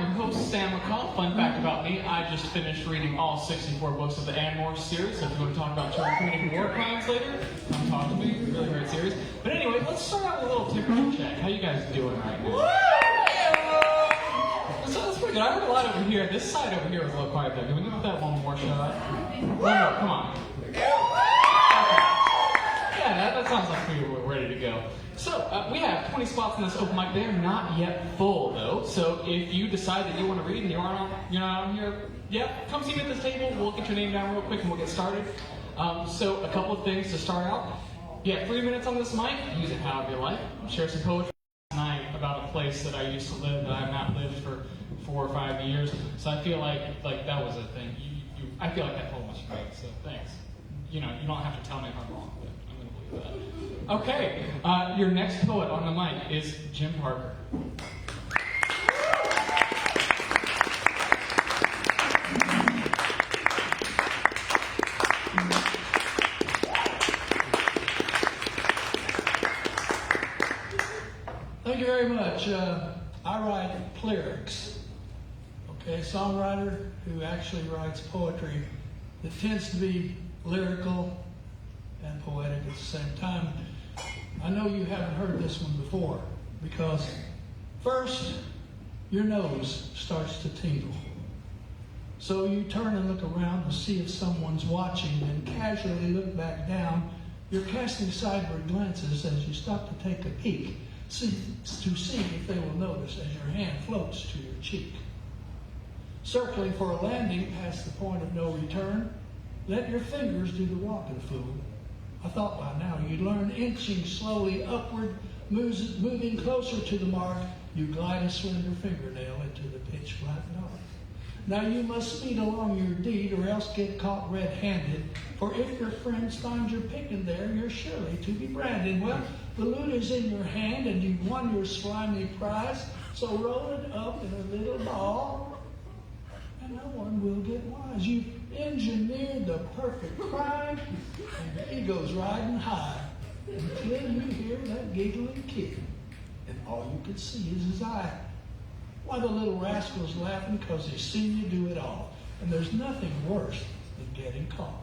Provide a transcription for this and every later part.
I'm your host, Sam McCall. Fun fact about me, I just finished reading all 64 books of the Anmore series. So if you want to talk about children committing war crimes later, come talk to me. Really great series. But anyway, let's start out with a little temperature check. How you guys doing right now? So that's pretty good. I heard a lot over here. This side over here was a little quiet there. Can we give that one more shot? One more, come on. Yeah, that sounds like we're ready to go. So, we have 20 spots in this open mic. They are not yet full, though. So, if you decide that you want to read and you're not on here, come see me at this table. We'll get your name down real quick and we'll get started. So, a couple of things to start out. You have 3 minutes on this mic. Use it however you like. Share some poetry tonight about a place that I used to live that I have not lived for 4 or 5 years. So, I feel like that was a thing. I feel like that poem was great. So, thanks. You don't have to tell me if I'm wrong, but I'm going to believe that. Okay, your next poet on the mic is Jim Parker. Thank you very much. I write lyrics. Okay, songwriter who actually writes poetry that tends to be lyrical and poetic at the same time. I know you haven't heard this one before because first your nose starts to tingle. So you turn and look around to see if someone's watching and casually look back down. You're casting sideward glances as you stop to take a peek to see if they will notice as your hand floats to your cheek. Circling for a landing past the point of no return, let your fingers do the walking, fool. I thought by now you'd learn inching slowly upward, moving closer to the mark, you glide a slender fingernail into the pitch black dark. Now you must speed along your deed or else get caught red-handed, for if your friends find you're picking there, you're surely to be branded. Well, the loot is in your hand and you've won your slimy prize, so roll it up in a little ball, and no one will get wise. You've engineered the perfect crime, and your ego's riding high until you hear that giggling kid, and all you can see is his eye. Why, the little rascal's laughing because he's seen you do it all, and there's nothing worse than getting caught,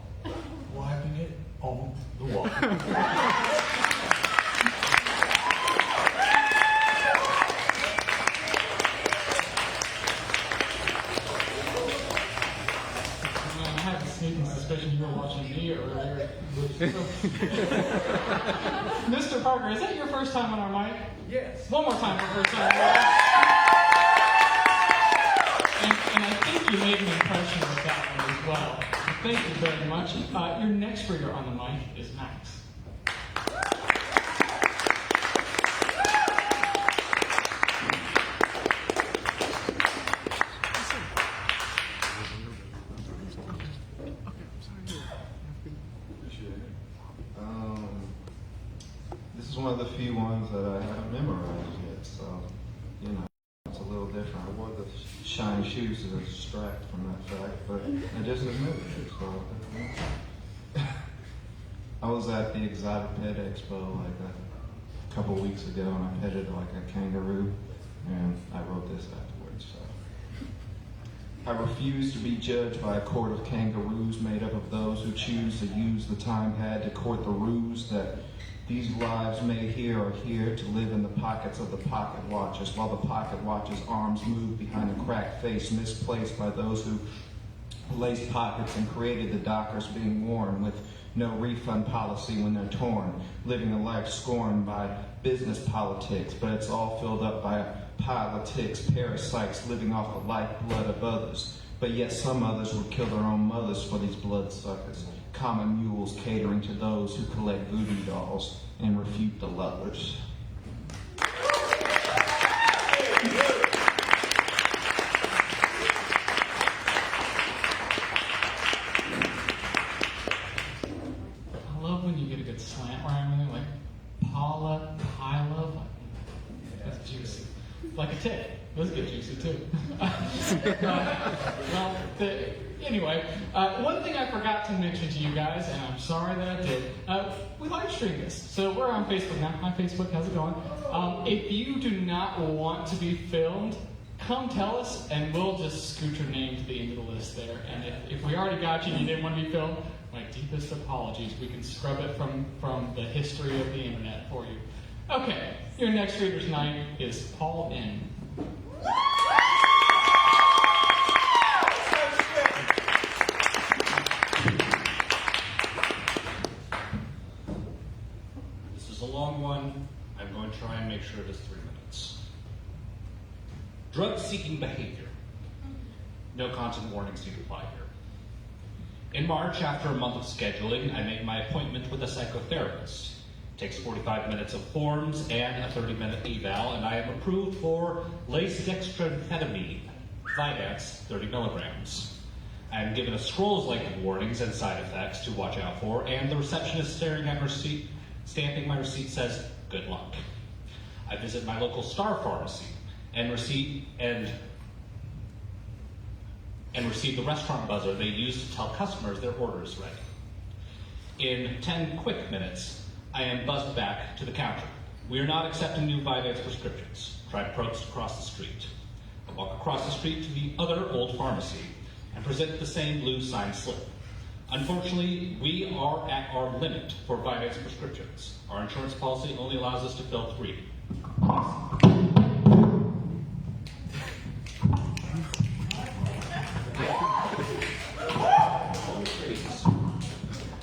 wiping it on the wall. Suspicion you were watching me earlier. Mr. Parker, is that your first time on our mic? Yes. One more time for first time. And I think you made an impression with that one as well. Thank you very much. Your next reader on the mic is Max. This is one of the few ones that I haven't memorized yet, so, it's a little different. I wore the shiny shoes to distract from that fact, but I just admitted it, so. I was at the Exotic Pet Expo like a couple weeks ago, and I petted like a kangaroo, and I wrote this afterwards, so. I refuse to be judged by a court of kangaroos made up of those who choose to use the time had to court the ruse that these lives made here are here to live in the pockets of the pocket watchers, while the pocket watchers' arms move behind a cracked face misplaced by those who laced pockets and created the dockers being worn with no refund policy when they're torn, living a life scorned by business politics, but it's all filled up by politics, parasites living off the lifeblood of others. But yet some others would kill their own mothers for these bloodsuckers. Common mules catering to those who collect voodoo dolls and refute the lovers. I love when you get a good slant rhyme in there, like Paula, Kyla. That's juicy. Like a tick. Those get juicy too. Anyway, one thing I forgot to mention to you guys, and I'm sorry that I did, we live stream this. So we're on Facebook now. Hi Facebook, how's it going? If you do not want to be filmed, come tell us, and we'll just scoot your name to the end of the list there. And if we already got you and you didn't want to be filmed, my deepest apologies. We can scrub it from the history of the internet for you. Okay, your next reader tonight is Paul N. This is a long one. I'm going to try and make sure it is 3 minutes. Drug-seeking behavior. No content warnings need to apply here. In March, after a month of scheduling, I made my appointment with a psychotherapist. It takes 45 minutes of forms and a 30-minute eval, and I am approved for dextroamphetamine, Vyvanse, 30 milligrams. I am given a scroll's length of warnings and side effects to watch out for, and the receptionist stamping my receipt says, "Good luck." I visit my local Star Pharmacy and receive the restaurant buzzer they use to tell customers their order is ready. In 10 quick minutes, I am buzzed back to the counter. We are not accepting new Vyvanse prescriptions. Try to approach across the street. I walk across the street to the other old pharmacy and present the same blue signed slip. Unfortunately, we are at our limit for Vyvanse prescriptions. Our insurance policy only allows us to fill 3.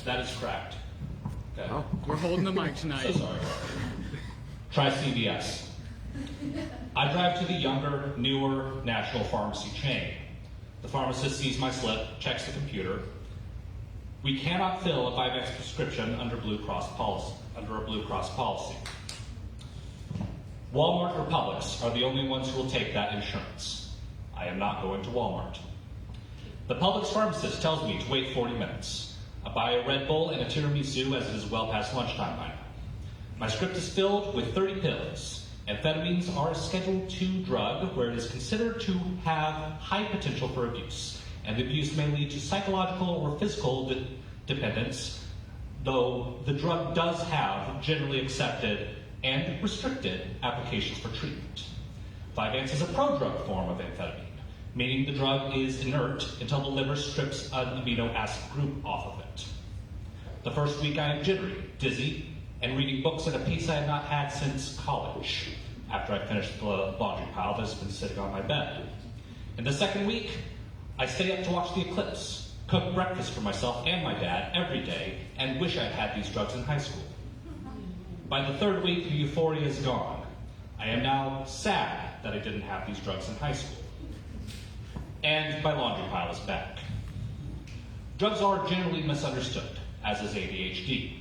That is cracked. Okay. Oh, we're holding the mic So tonight. sorry. Try CVS. I drive to the younger, newer national pharmacy chain. The pharmacist sees my slip, checks the computer. We cannot fill a Vyvanse prescription under a Blue Cross policy. Walmart or Publix are the only ones who will take that insurance. I am not going to Walmart. The Publix pharmacist tells me to wait 40 minutes. I buy a Red Bull and a tiramisu as it is well past lunchtime by now. My script is filled with 30 pills. Amphetamines are a Schedule II drug where it is considered to have high potential for abuse, and the abuse may lead to psychological or physical dependence, though the drug does have generally accepted and restricted applications for treatment. Vyvanse is a prodrug form of amphetamine, meaning the drug is inert until the liver strips an amino acid group off of it. The first week I am jittery, dizzy, and reading books at a pace I have not had since college, after I finish the laundry pile that has been sitting on my bed. In the second week, I stay up to watch the eclipse, cook breakfast for myself and my dad every day, and wish I'd had these drugs in high school. By the third week, the euphoria is gone. I am now sad that I didn't have these drugs in high school. And my laundry pile is back. Drugs are generally misunderstood, as is ADHD.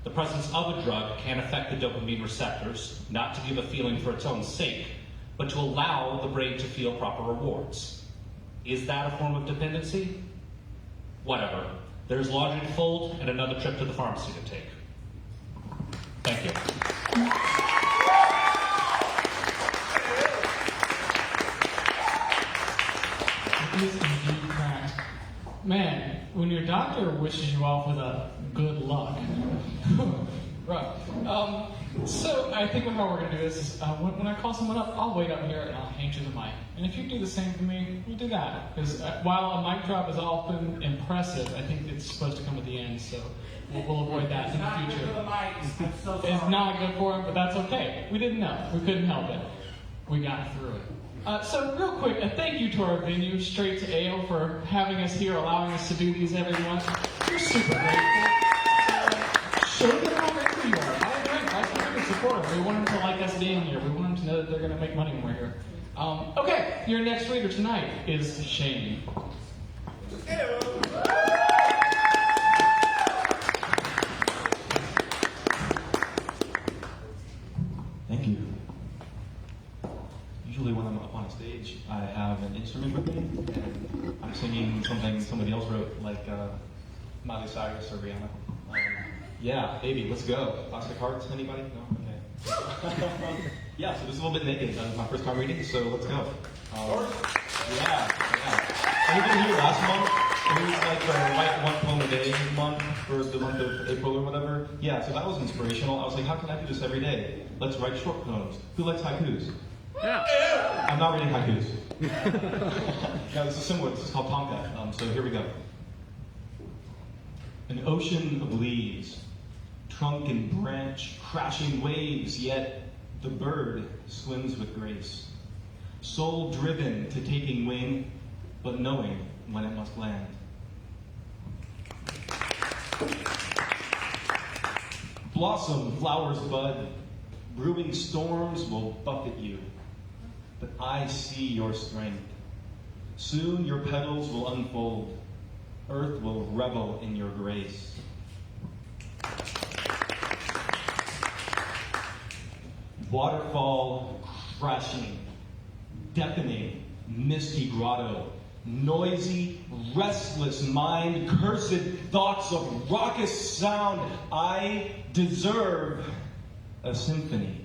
The presence of a drug can affect the dopamine receptors, not to give a feeling for its own sake, but to allow the brain to feel proper rewards. Is that a form of dependency? Whatever. There's laundry to fold and another trip to the pharmacy to take. Thank you. It is indeed cracked. Man, when your doctor wishes you off with a good luck. Right. So I think how we're going to do this is when I call someone up, I'll wait up here and I'll hand you the mic. And if you do the same for me, we'll do that. Because while a mic drop is often impressive, I think it's supposed to come at the end. So we'll avoid that in the future. It's not good for him, but that's okay. We didn't know. We couldn't help it. We got through it. So real quick, a thank you to our venue, Straight to Ale, for having us here, allowing us to do these every month. We're super grateful. Show them how grateful you are. I agree. That's a supporter. We want them to like us being here. We want them to know that they're going to make money when we're here. Okay, your next reader tonight is Shane. Thank you. Usually when I'm up on a stage, I have an instrument with me, and I'm singing something somebody else wrote, like Miley Cyrus or Rihanna. Yeah, baby, let's go. Plastic Hearts, anybody? No? Okay. Yeah, so this is a little bit naked. This is my first time reading, so let's go. Yeah. Anybody here last month? It was like the Write One Poem a Day month for the month of April or whatever. Yeah, so that was inspirational. I was like, how can I do this every day? Let's write short poems. Who likes haikus? Yeah. I'm not reading haikus. No, this is similar. This is called Tonka. So here we go. An ocean of leaves, trunk and branch, crashing waves, yet the bird swims with grace. Soul driven to taking wing, but knowing when it must land. Blossom, flowers bud, brewing storms will buffet you, but I see your strength. Soon your petals will unfold, earth will revel in your grace. Waterfall crashing, deafening, misty grotto, noisy, restless mind, cursed thoughts of raucous sound. I deserve a symphony.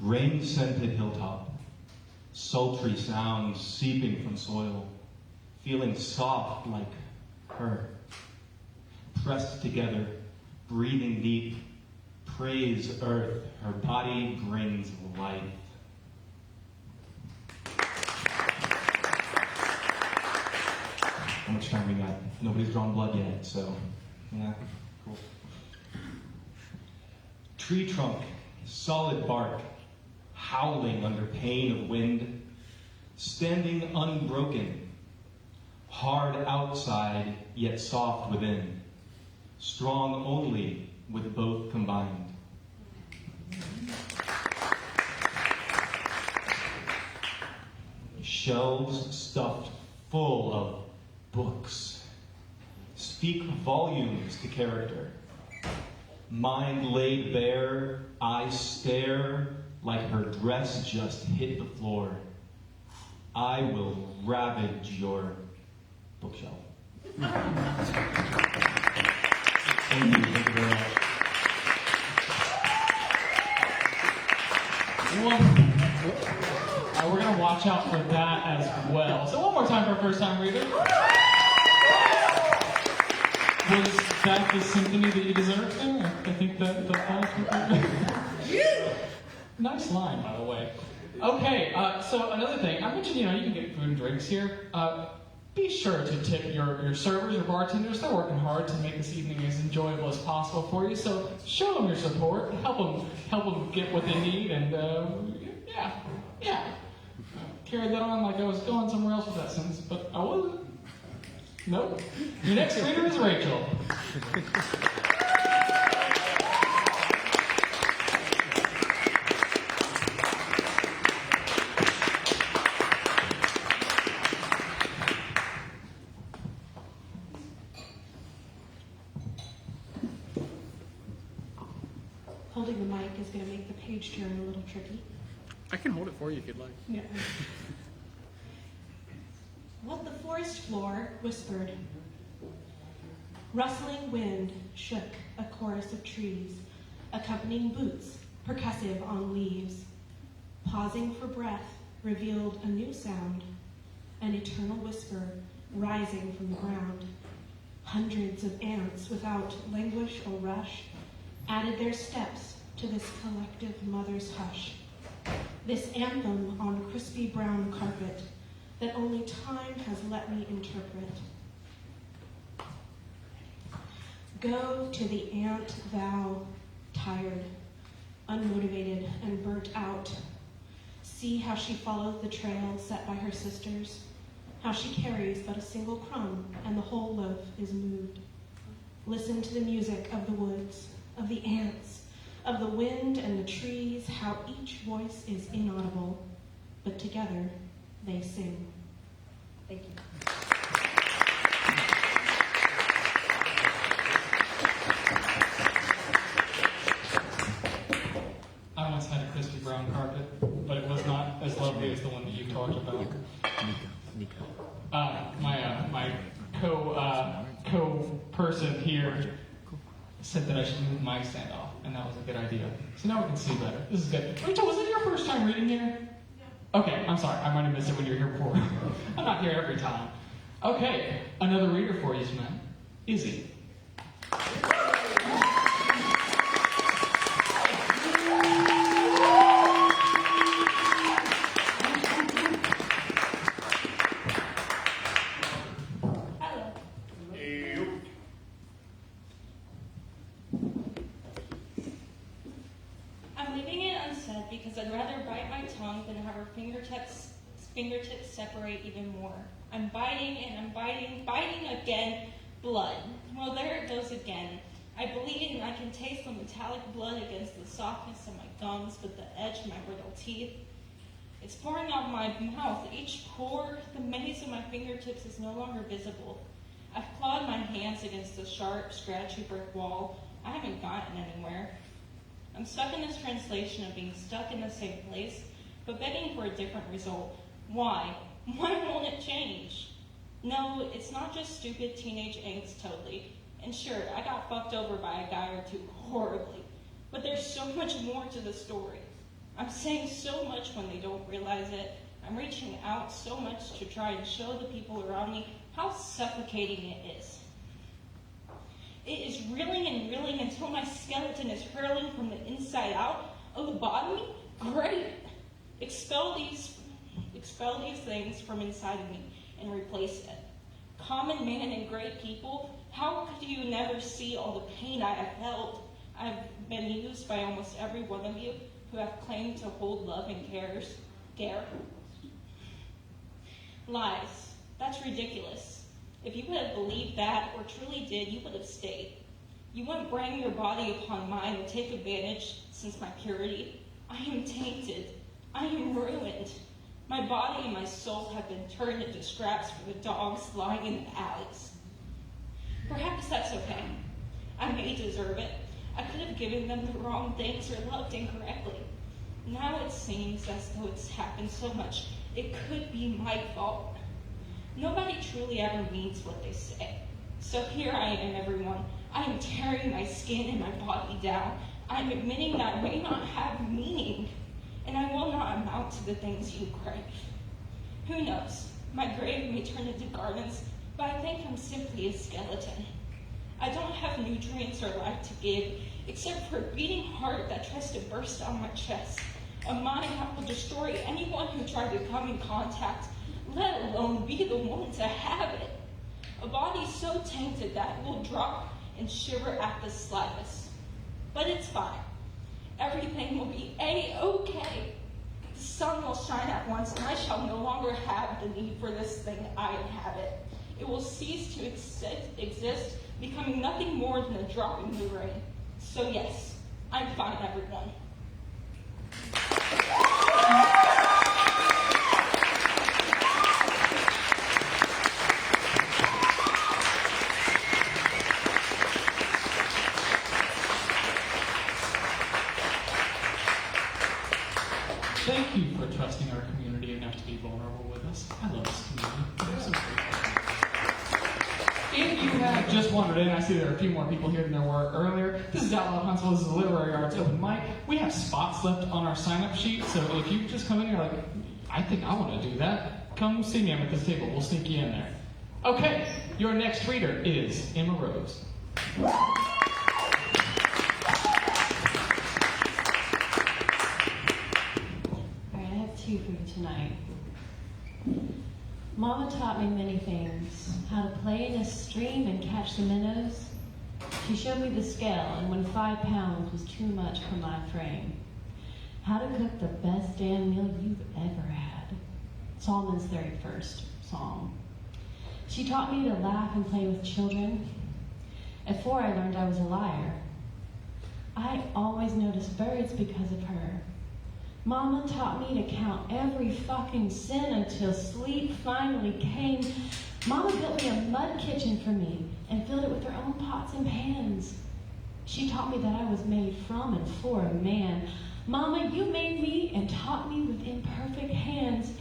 Rain-scented hilltop, sultry sounds seeping from soil, feeling soft like her. Pressed together, breathing deep, praise earth, her body brings life. How much time we got? Nobody's drawn blood yet, so yeah, cool. Tree trunk, solid bark, howling under pain of wind, standing unbroken, hard outside, yet soft within, strong only with both combined. Shelves stuffed full of books speak volumes to character. Mind laid bare, eyes stare like her dress just hit the floor. I will ravage your bookshelf. Thank you very much. We're going to watch out for that as well. So one more time for first time reader. Was that the symphony that you deserved there? I think that nice line, by the way. Okay, so another thing. I mentioned, you can get food and drinks here. Be sure to tip your servers or bartenders. They're working hard to make this evening as enjoyable as possible for you. So show them your support. Help them get what they need. And yeah. Carried that on like I was going somewhere else with that sentence, but I wasn't. Nope. Your next reader is Rachel. Holding the mic is going to make the page turn a little tricky. I can hold it for you if you'd like. Yeah. What the forest floor whispered. Rustling wind shook a chorus of trees, accompanying boots percussive on leaves. Pausing for breath revealed a new sound, an eternal whisper rising from the ground. Hundreds of ants without languish or rush added their steps to this collective mother's hush. This anthem on crispy brown carpet that only time has let me interpret. Go to the ant thou, tired, unmotivated, and burnt out. See how she follows the trail set by her sisters, how she carries but a single crumb and the whole loaf is moved. Listen to the music of the woods, of the ants, of the wind and the trees, how each voice is inaudible, but together they sing. Thank you. I once had a crispy brown carpet, but it was not as lovely as the one that you talked about. My co-person here said that I should move my stand off, and that was a good idea. So now we can see better. This is good. Rachel, was it your first time reading here? Yeah. Okay, I'm sorry. I might have missed it when you were here before. I'm not here every time. Okay, another reader for you tonight. Izzy. I'm leaving it unsaid because I'd rather bite my tongue than have her fingertips separate even more. I'm biting and I'm biting again. Blood. Well, there it goes again. I bleed and I can taste the metallic blood against the softness of my gums with the edge of my brittle teeth. It's pouring out of my mouth. Each pore, the maze of my fingertips is no longer visible. I've clawed my hands against the sharp, scratchy brick wall. I haven't gotten anywhere. I'm stuck in this translation of being stuck in the same place, but begging for a different result. Why? Why won't it change? No, it's not just stupid teenage angst totally. And sure, I got fucked over by a guy or two horribly. But there's so much more to the story. I'm saying so much when they don't realize it. I'm reaching out so much to try and show the people around me how suffocating it is. It is reeling and reeling until my skeleton is hurling from the inside out. Lobotomy? Great! Expel these things from inside of me and replace it. Common man and great people, how could you never see all the pain I have felt? I've been used by almost every one of you who have claimed to hold love and care. Lies. That's ridiculous. If you would have believed that, or truly did, you would have stayed. You wouldn't bring your body upon mine and take advantage since my purity. I am tainted. I am ruined. My body and my soul have been turned into scraps for the dogs lying in the alleys. Perhaps that's okay. I may deserve it. I could have given them the wrong things or loved incorrectly. Now it seems as though it's happened so much, it could be my fault. Nobody truly ever means what they say. So here I am, everyone. I am tearing my skin and my body down. I am admitting that I may not have meaning, and I will not amount to the things you crave. Who knows? My grave may turn into gardens, but I think I'm simply a skeleton. I don't have nutrients or life to give, except for a beating heart that tries to burst out my chest, a mind that will destroy anyone who tried to come in contact, let alone be the one to have it. A body so tainted that it will drop and shiver at the slightest. But it's fine. Everything will be A-okay. The sun will shine at once, and I shall no longer have the need for this thing I inhabit. It will cease to exist, becoming nothing more than a drop in the rain. So yes, I'm fine, everyone. Thank you for trusting our community enough to be vulnerable with us. I love this community. They're so great. If you have just wandered in, I see there are a few more people here than there were earlier. This is Outlaw Huntsville. This is the Literary Arts Open Mic. We have spots left on our sign-up sheet, so if you just come in and you're like, I think I want to do that, come see me. I'm at this table. We'll sneak you in there. Okay, your next reader is Emma Rose. Two for you tonight. Mama taught me many things. How to play in a stream and catch the minnows. She showed me the scale and when 5 pounds was too much for my frame. How to cook the best damn meal you've ever had. Solomon's 31st song. She taught me to laugh and play with children. At 4 I learned I was a liar. I always noticed birds because of her. Mama taught me to count every fucking sin until sleep finally came. Mama built me a mud kitchen for me and filled it with her own pots and pans. She taught me that I was made from and for a man. Mama, you made me and taught me with imperfect hands.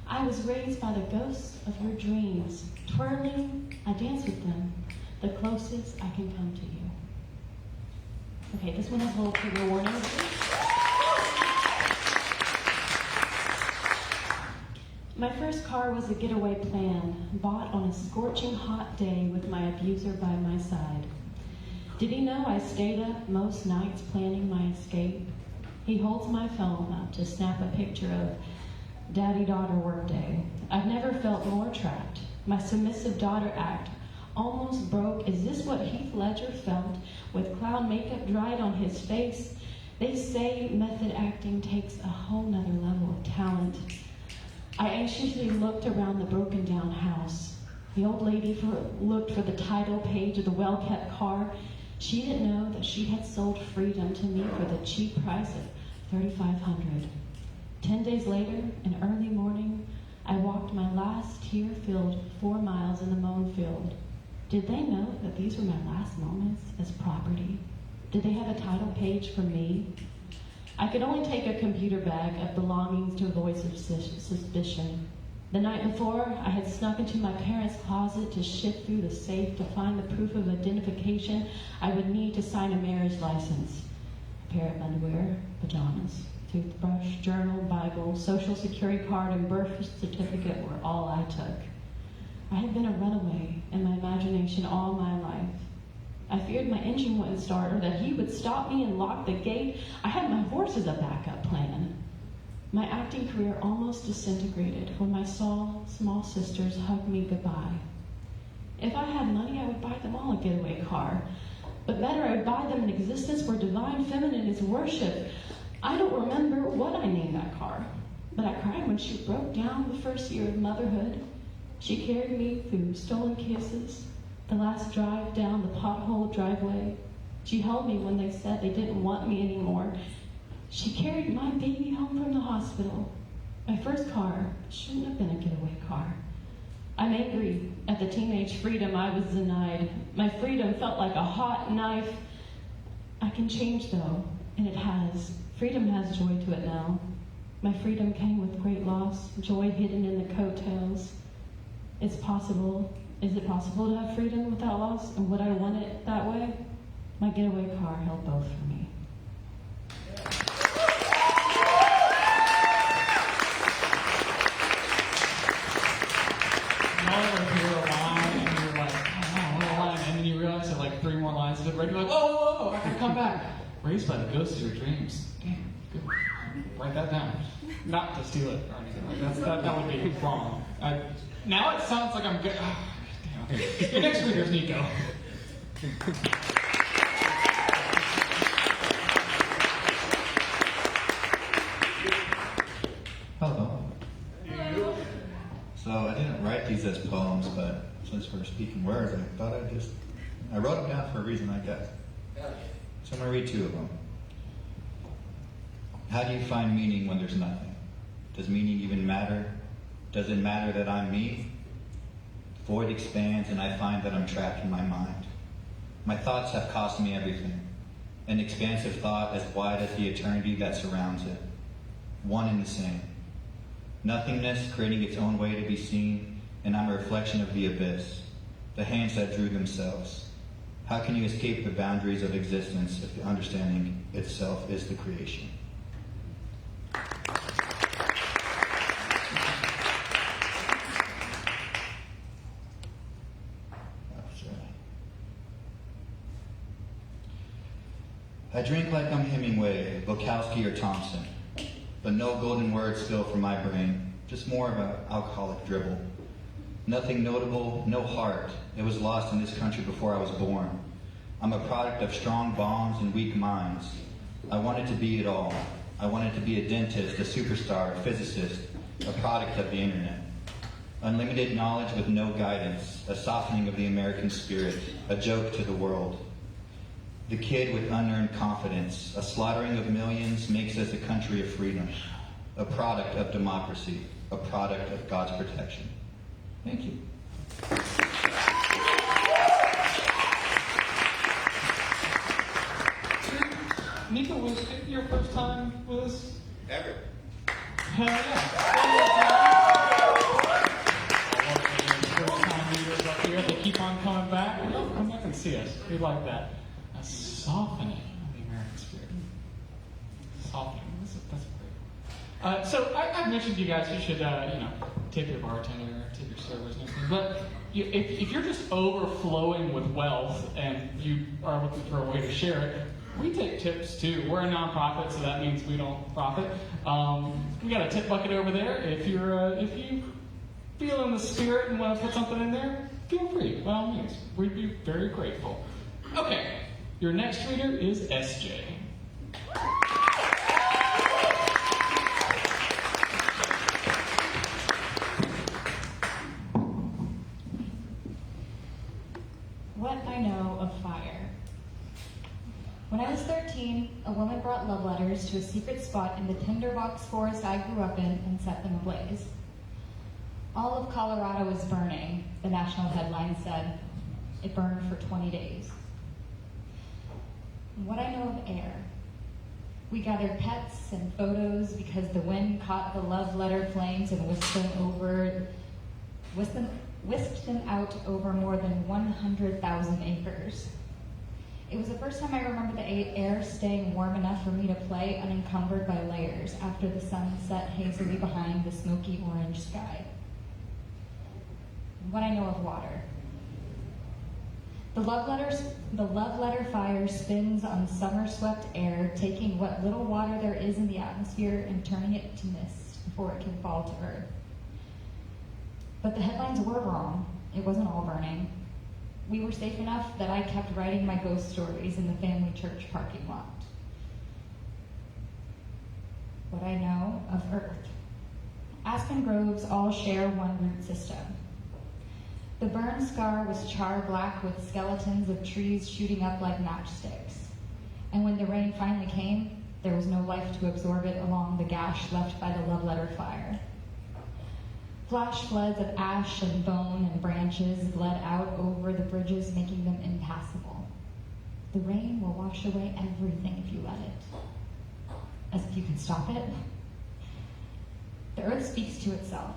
I was raised by the ghosts of your dreams. Twirling, I dance with them, the closest I can come to you. Okay, this one has a little trigger warning. My first car was a getaway plan, bought on a scorching hot day with my abuser by my side. Did he know I stayed up most nights planning my escape? He holds my phone up to snap a picture of daddy-daughter workday. I've never felt more trapped. My submissive daughter act almost broke. Is this what Heath Ledger felt with cloud makeup dried on his face? They say method acting takes a whole nother level of talent. I anxiously looked around the broken down house. The old lady looked for the title page of the well-kept car. She didn't know that she had sold freedom to me for the cheap price of $3,500. 10 days later, in early morning, I walked my last tear-filled 4 miles in the mown field. Did they know that these were my last moments as property? Did they have a title page for me? I could only take a computer bag of belongings to avoid suspicion. The night before, I had snuck into my parents' closet to shift through the safe to find the proof of identification I would need to sign a marriage license. A pair of underwear, pajamas, toothbrush, journal, Bible, social security card, and birth certificate were all I took. I had been a runaway in my imagination all my life. I feared my engine wouldn't start or that he would stop me and lock the gate. I had my horse as a backup plan. My acting career almost disintegrated when my small sisters hugged me goodbye. If I had money, I would buy them all a getaway car. But better, I would buy them an existence where divine feminine is worshipped. I don't remember what I named that car, but I cried when she broke down the first year of motherhood. She carried me through stolen kisses, the last drive down the potholed driveway. She held me when they said they didn't want me anymore. She carried my baby home from the hospital. My first car shouldn't have been a getaway car. I'm angry at the teenage freedom I was denied. My freedom felt like a hot knife. I can change though, and it has. Freedom has joy to it now. My freedom came with great loss, joy hidden in the coattails. It's possible. Is it possible to have freedom without loss? And would I want it that way? My getaway car held both for me. Y'all ever hear a line and you're like, oh, what a line, and then you realize that like 3 more lines is right, you're like, whoa, whoa, whoa, I gotta come back. Raised by the ghosts of your dreams. Damn, good. Write that down. Not to steal it or anything like that. That would be wrong. Now it sounds like I'm good. Oh, damn, okay. Your next reader is Nico. Hello. So I didn't write these as poems, but since we're speaking words, I thought I wrote them down for a reason, I guess. So I'm going to read 2 of them. How do you find meaning when there's nothing? Does meaning even matter? Does it matter that I'm me? Void expands and I find that I'm trapped in my mind. My thoughts have cost me everything. An expansive thought as wide as the eternity that surrounds it. One and the same. Nothingness creating its own way to be seen, and I'm a reflection of the abyss, the hands that drew themselves. How can you escape the boundaries of existence if the understanding itself is the creation? I drink like I'm Hemingway, Bukowski, or Thompson, but no golden words spill from my brain, just more of an alcoholic dribble. Nothing notable, no heart. It was lost in this country before I was born. I'm a product of strong bonds and weak minds. I wanted to be it all. I wanted to be a dentist, a superstar, a physicist, a product of the internet. Unlimited knowledge with no guidance, a softening of the American spirit, a joke to the world. The kid with unearned confidence, a slaughtering of millions makes us a country of freedom, a product of democracy, a product of God's protection. Thank you. Nico, was it your first time with us? Ever. Hell yeah. First time readers up here, they keep on coming back. Come back and see us. We like that. A softening of the American spirit. Softening. That's great. So I've mentioned to you guys you should, tip your bartender, tip your servers and everything. But if you're just overflowing with wealth and you are looking for a way to share it, we take tips too. We're a nonprofit, so that means we don't profit. We got a tip bucket over there. If you feel in the spirit and want to put something in there, feel free. By all means, we'd be very grateful. Okay, your next reader is SJ. love letters to a secret spot in the tinderbox forest I grew up in and set them ablaze. All of Colorado is burning, the national headline said. It burned for 20 days. What I know of air. We gathered pets and photos because the wind caught the love letter flames and whisked them out over more than 100,000 acres. It was the first time I remember the air staying warm enough for me to play unencumbered by layers after the sun set hazily behind the smoky orange sky. What I know of water. The love letter fire spins on summer-swept air, taking what little water there is in the atmosphere and turning it to mist before it can fall to earth. But the headlines were wrong. It wasn't all burning. We were safe enough that I kept writing my ghost stories in the family church parking lot. What I know of Earth. Aspen groves all share one root system. The burn scar was char black with skeletons of trees shooting up like matchsticks. And when the rain finally came, there was no life to absorb it along the gash left by the love letter fire. Flash floods of ash and bone and branches bled out over the bridges, making them impassable. The rain will wash away everything if you let it. As if you can stop it. The earth speaks to itself.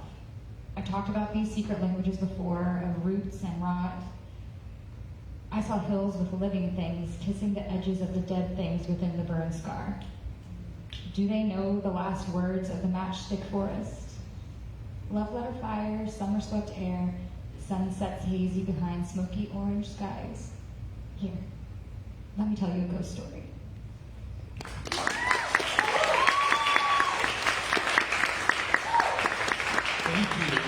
I talked about these secret languages before, of roots and rot. I saw hills with living things kissing the edges of the dead things within the burn scar. Do they know the last words of the matchstick forest? Love letter fire, summer swept air, sunsets hazy behind smoky orange skies. Here, let me tell you a ghost story. Thank you.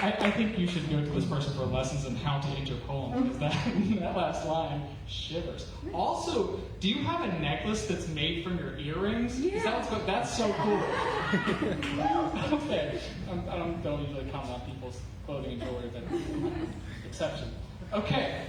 I think you should go to this person for lessons in how to enter poems, because that last line shivers. Also, do you have a necklace that's made from your earrings? Yeah. That's so cool. Okay. I don't usually comment on people's clothing and jewelry, but exception. Okay,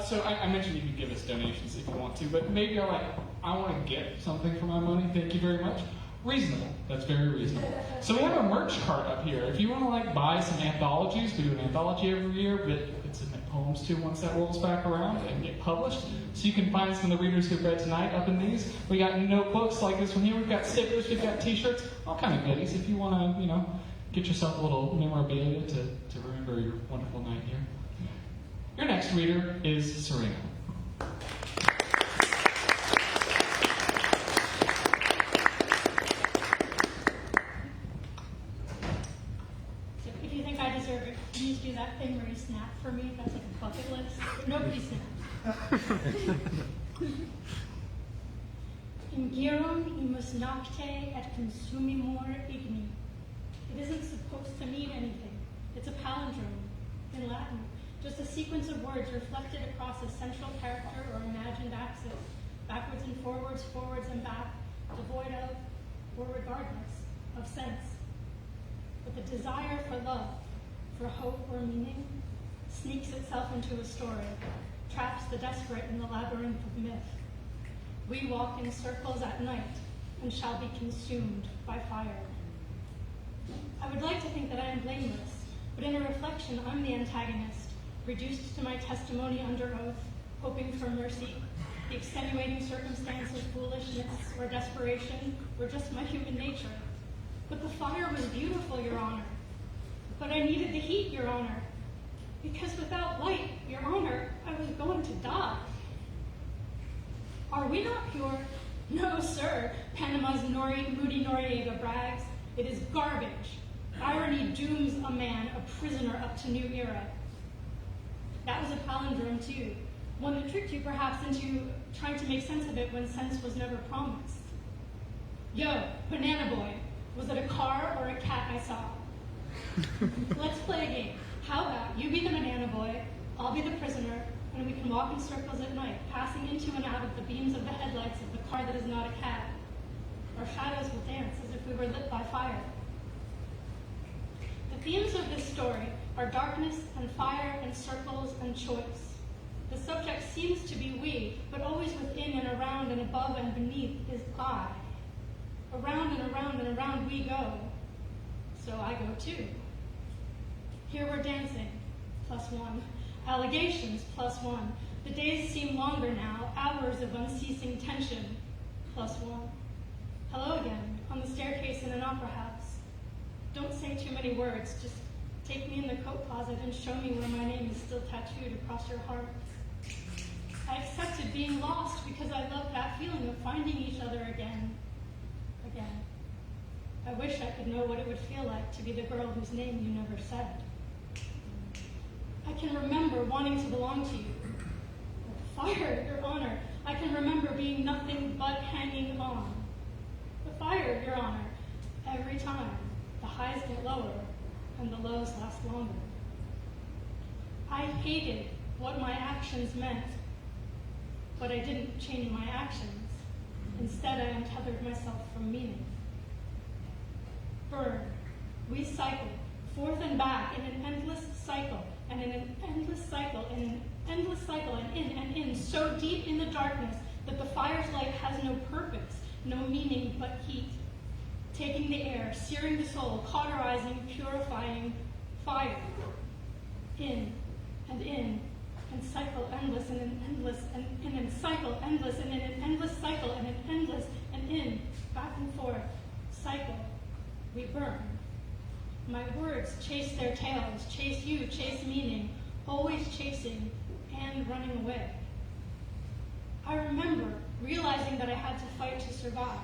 so I mentioned you could give us donations if you want to, but maybe you're like, I want to get something for my money, thank you very much. Reasonable. That's very reasonable. So we have a merch cart up here. If you want to buy some anthologies, we do an anthology every year, but it's submit poems to once that rolls back around and get published. So you can find some of the readers who've read tonight up in these. We got notebooks like this one here. We've got stickers. We've got T-shirts. All kind of goodies. If you want to, get yourself a little memorabilia to remember your wonderful night here. Your next reader is Serena. Please do that thing where you snap for me. That's like a bucket list. Nobody snaps. Ingirum imus nocte et consumimur igni. It isn't supposed to mean anything. It's a palindrome in Latin. Just a sequence of words reflected across a central character or imagined axis, backwards and forwards, forwards and back, devoid of, or regardless of sense. But the desire for love, for hope or meaning, sneaks itself into a story, traps the desperate in the labyrinth of myth. We walk in circles at night and shall be consumed by fire. I would like to think that I am blameless, but in a reflection, I'm the antagonist, reduced to my testimony under oath, hoping for mercy. The extenuating circumstance of foolishness or desperation were just my human nature. But the fire was beautiful, Your Honor. But I needed the heat, Your Honor, because without light, Your Honor, I was going to die. Are we not pure? No, sir, Panama's Moody Noriega brags. It is garbage. Irony dooms a man a prisoner up to new era. That was a palindrome, too, one that tricked you perhaps into trying to make sense of it when sense was never promised. Yo, banana boy, was it a car or a cat I saw? Let's play a game. How about you be the banana boy, I'll be the prisoner, and we can walk in circles at night, passing into and out of the beams of the headlights of the car that is not a cab. Our shadows will dance as if we were lit by fire. The themes of this story are darkness and fire and circles and choice. The subject seems to be we, but always within and around and above and beneath is I. Around and around and around we go, so I go too. Here we're dancing, +1. Allegations, +1. The days seem longer now, hours of unceasing tension, +1. Hello again, on the staircase in an opera house. Don't say too many words, just take me in the coat closet and show me where my name is still tattooed across your heart. I accepted being lost because I loved that feeling of finding each other again. I wish I could know what it would feel like to be the girl whose name you never said. I can remember wanting to belong to you. The fire, Your Honor. I can remember being nothing but hanging on. The fire, Your Honor. Every time, the highs get lower and the lows last longer. I hated what my actions meant, but I didn't change my actions. Instead, I untethered myself from meaning. Burn. We cycle, forth and back in an endless cycle, and in an endless cycle, and an endless cycle, and in, so deep in the darkness that the fire's light has no purpose, no meaning but heat. Taking the air, searing the soul, cauterizing, purifying fire. In, and cycle endless, and an endless, and in, and cycle endless, and in an endless cycle, and an endless, and in, back and forth, cycle. We burn. My words chase their tails, chase you, chase meaning, always chasing and running away. I remember realizing that I had to fight to survive.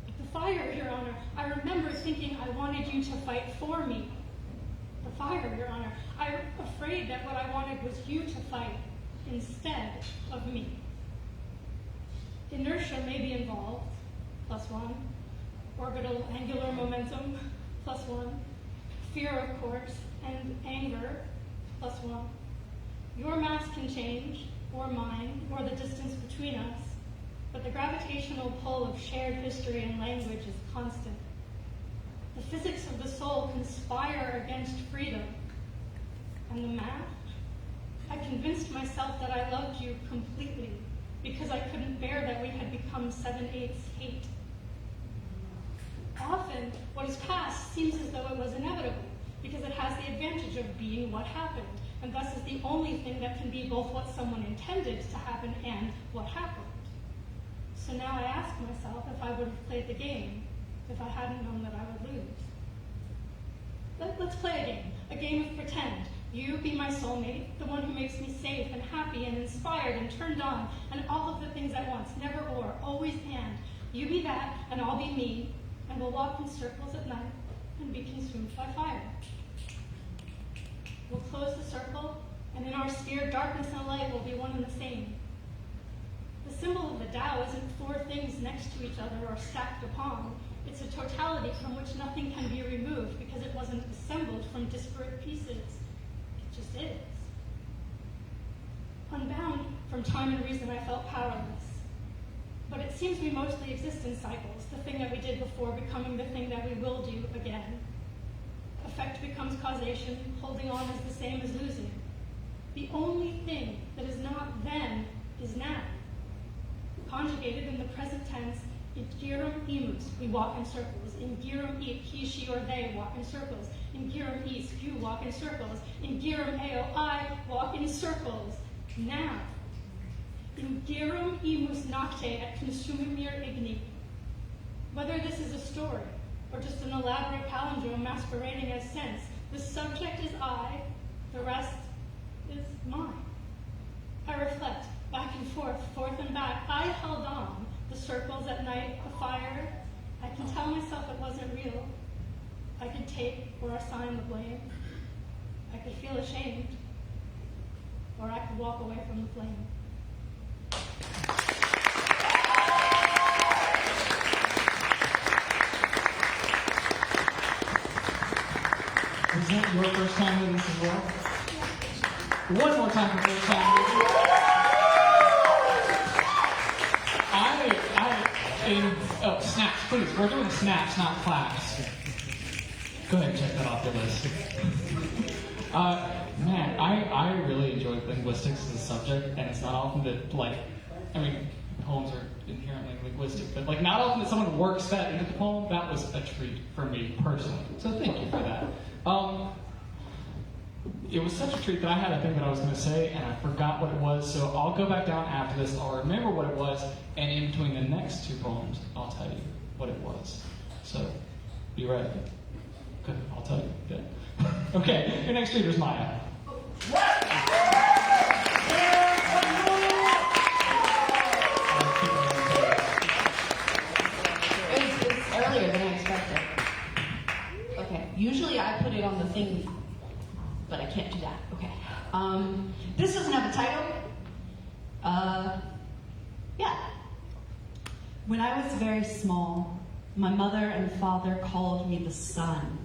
But the fire, Your Honor, I remember thinking I wanted you to fight for me. The fire, Your Honor, I'm afraid that what I wanted was you to fight instead of me. Inertia may be involved, +1. Orbital angular momentum, +1. Fear, of course, and anger, +1. Your mass can change, or mine, or the distance between us, but the gravitational pull of shared history and language is constant. The physics of the soul conspire against freedom. And the math? I convinced myself that I loved you completely because I couldn't bear that we had become 7/8 hate. Often, what is past seems as though it was inevitable, because it has the advantage of being what happened, and thus is the only thing that can be both what someone intended to happen and what happened. So now I ask myself if I would have played the game, if I hadn't known that I would lose. Let's play a game of pretend. You be my soulmate, the one who makes me safe and happy and inspired and turned on, and all of the things at once, never or, always and. You be that, and I'll be me, and we'll walk in circles at night and be consumed by fire. We'll close the circle, and in our sphere, darkness and light will be one and the same. The symbol of the Tao isn't four things next to each other or stacked upon. It's a totality from which nothing can be removed because it wasn't assembled from disparate pieces. It just is. Unbound from time and reason, I felt powerless. But it seems we mostly exist in cycles, the thing that we did before becoming the thing that we will do again. Effect becomes causation, holding on is the same as losing. The only thing that is not then is now. Conjugated in the present tense, in girum imus, we walk in circles. In girum it, he, she, or they walk in circles. In girum is, you walk in circles. In girum eo, I walk in circles. Now. In girum imus nocte et consumimir igni. Whether this is a story or just an elaborate palindrome masquerading as sense, the subject is I, the rest is mine. I reflect, back and forth, forth and back. I held on, the circles at night, the fire. I can tell myself it wasn't real. I could take or assign the blame. I could feel ashamed, or I could walk away from the flame. Was that your first time with us as well? One more time for first time with you. Snaps, please. We're doing snaps, not claps. Go ahead and check that off your list. Man, I really enjoyed linguistics as a subject, and it's not often that, like, I mean, poems are inherently linguistic, but, like, not often that someone works that into the poem. That was a treat for me personally. So thank you for that. It was such a treat that I had a thing that I was going to say, and I forgot what it was, so I'll go back down after this, I'll remember what it was, and in between the next two poems, I'll tell you what it was. So, be ready. Good, I'll tell you. Good. Okay, your next reader is Maya. It's earlier than I expected. Okay, usually I put it on the thing, but I can't do that. Okay. This doesn't have a title. Yeah. When I was very small, my mother and father called me the sun,